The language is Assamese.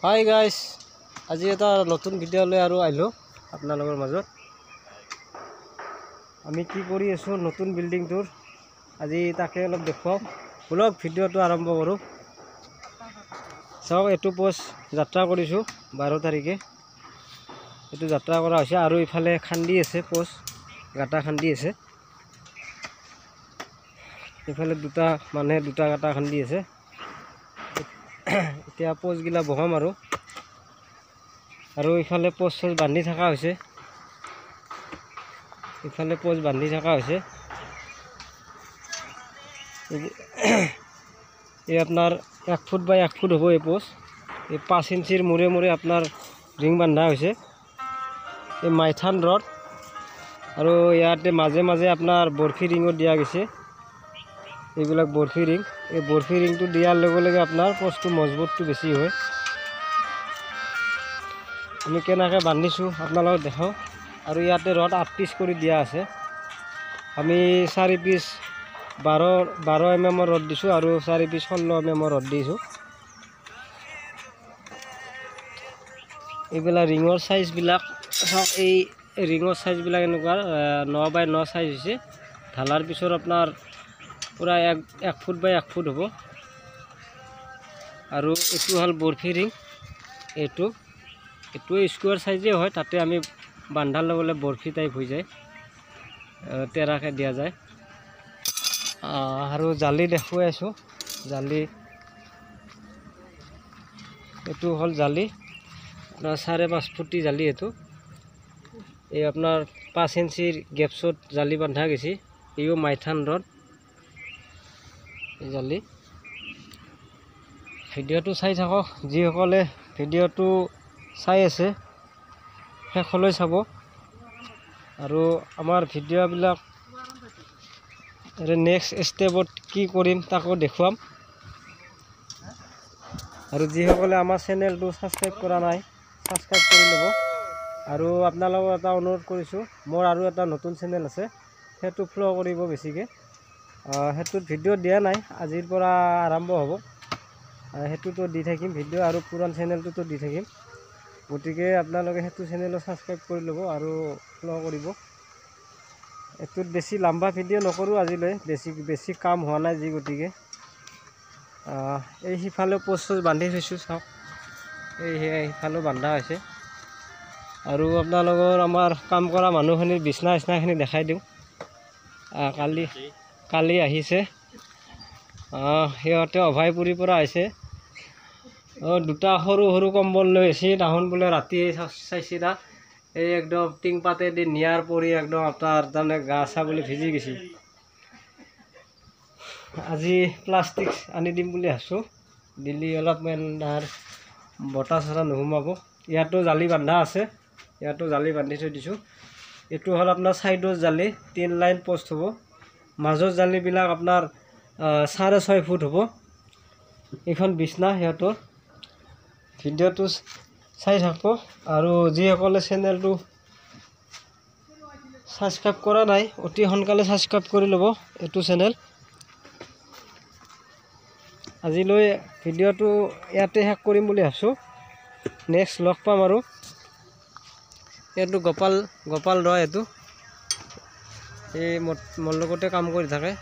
হাই গাইজ, আজি এটা নতুন ভিডিঅ' লৈ আৰু আহিলোঁ আপোনালোকৰ মাজত। আমি কি কৰি আছোঁ নতুন বিল্ডিংটোৰ, আজি তাকে অলপ দেখুৱাওঁ। বলক ভিডিঅ'টো আৰম্ভ কৰোঁ। চাওক, এইটো পোষ্ট যাত্ৰা কৰিছোঁ 12 তাৰিখে। এইটো যাত্ৰা কৰা হৈছে আৰু ইফালে খান্দি আছে, পোষ্ট গাঁটা খান্দি আছে। ইফালে দুটা মানুহে দুটা গাঁটা খান্দি আছে। এতিয়া পোষ্টগিলা বহাম আৰু ইফালে পোষ্ট বান্ধি থকা হৈছে। ইফালে পোষ্ট বান্ধি থকা হৈছে। এই আপোনাৰ 1 ফুট বাই 1 ফুট হ'ব এই পোষ্ট। এই 5 ইঞ্চিৰ মূৰে মূৰে আপোনাৰ ৰিং বান্ধা হৈছে। এই মাইথান ৰড আৰু ইয়াতে মাজে মাজে আপোনাৰ বৰফি ৰিঙো দিয়া গৈছে। এইবিলাক বৰফি ৰিং। এই বৰফি ৰিংটো দিয়াৰ লগে লগে আপোনাৰ পোষ্টটো মজবুতটো বেছি হয়। আমি কেনেকৈ বান্ধিছোঁ আপোনালোকক দেখাওঁ। আৰু ইয়াতে ৰড 8 পিচ কৰি দিয়া আছে। আমি 4 পিচ 12 mm ৰড দিছোঁ আৰু 4 পিচ 16 mm ৰড দিছোঁ। এইবিলাক ৰিঙৰ চাইজবিলাক চাওক, এই ৰিঙৰ চাইজবিলাক এনেকুৱা 9 বাই 9 চাইজ হৈছে। ঢালাৰ পিছত আপোনাৰ পূৰা 1 ফুট বাই 1 ফুট হ'ব। আৰু এইটো হ'ল বৰফি ৰিং। এইটো স্কুৱাৰ চাইজেই হয়, তাতে আমি বান্ধাৰ লগে লগে বৰফি টাইপ হৈ যায়, তেৰাকৈ দিয়া যায়। আৰু জালি দেখুৱাই আছোঁ। জালি এইটো হ'ল জালি আপোনাৰ 5.5 ফুটি জালি। এইটো এই আপোনাৰ 5 ইঞ্চিৰ গেপছত জালি বান্ধা গৈছে। এইও মাইথান ৰড জালি। ভিডিঅ'টো চাই থাকক, যিসকলে ভিডিঅ'টো চাই আছে শেষলৈ চাব। আৰু আমাৰ ভিডিঅ'বিলাক নেক্সট ষ্টেপত কি কৰিম তাকো দেখুৱাম। আৰু যিসকলে আমাৰ চেনেলটো ছাবস্ক্ৰাইব কৰা নাই, ছাবস্ক্ৰাইব কৰি ল'ব। আৰু আপোনালোকক এটা অনুৰোধ কৰিছোঁ, মোৰ আৰু এটা নতুন চেনেল আছে, সেইটো ফ'ল' কৰিব বেছিকৈ। সেইটোত ভিডিঅ' দিয়া নাই, আজিৰ পৰা আৰম্ভ হ'ব। সেইটোতো দি থাকিম ভিডিঅ', আৰু পুৰাণ চেনেলটোতো দি থাকিম। গতিকে আপোনালোকে সেইটো চেনেলো ছাবস্ক্ৰাইব কৰি ল'ব আৰু ফ'ল' কৰিব। এইটোত বেছি লম্বা ভিডিঅ' নকৰোঁ আজিলৈ, বেছি কাম হোৱা নাই যি, গতিকে এই সিফালেও পোষ্ট বান্ধি থৈছোঁ। চাওক, এই সিফালেও বন্ধা হৈছে। আৰু আপোনালোকৰ আমাৰ কাম কৰা মানুহখিনিৰ বিচনাখিনি দেখাই দিওঁ। কালি আহিছে, সিহঁতে অভয়পুৰীৰ পৰা আহিছে। দুটা সৰু সৰু কম্বল লৈ আহিছে। তাহোন বোলে ৰাতি চাইছে না, এই একদম টিংপাতেদি নিয়াৰ পৰি একদম আপোনাৰ তাৰমানে গা চা বুলি ভিজি গৈছে। আজি প্লাষ্টিক আনি দিম বুলি ভাবিছোঁ, দিলি অলপমান তাৰ বতাহ চতাহ নোসোমাব। ইয়াতো জালি বান্ধা আছে, ইয়াতো জালি বান্ধি থৈ দিছোঁ। এইটো হ'ল আপোনাৰ ছাইডৰ জালি, 3 লাইন পোষ্ট হ'ব। মাজৰ জালিবিলাক আপোনাৰ 6.5 ফুট হ'ব। এইখন বিচনা সিহঁতৰ। ভিডিঅ'টো চাই থাকব। আৰু যিসকলে চেনেলটো ছাবস্ক্ৰাইব কৰা নাই, অতি সোনকালে ছাবস্ক্ৰাইব কৰি ল'ব এইটো চেনেল। আজিলৈ ভিডিঅ'টো ইয়াতে শেষ কৰিম বুলি ভাবিছোঁ। নেক্সট লগ পাম। আৰু এইটো গোপাল ৰয়, এইটো এই মোৰ লগতে কাম কৰি থাকে।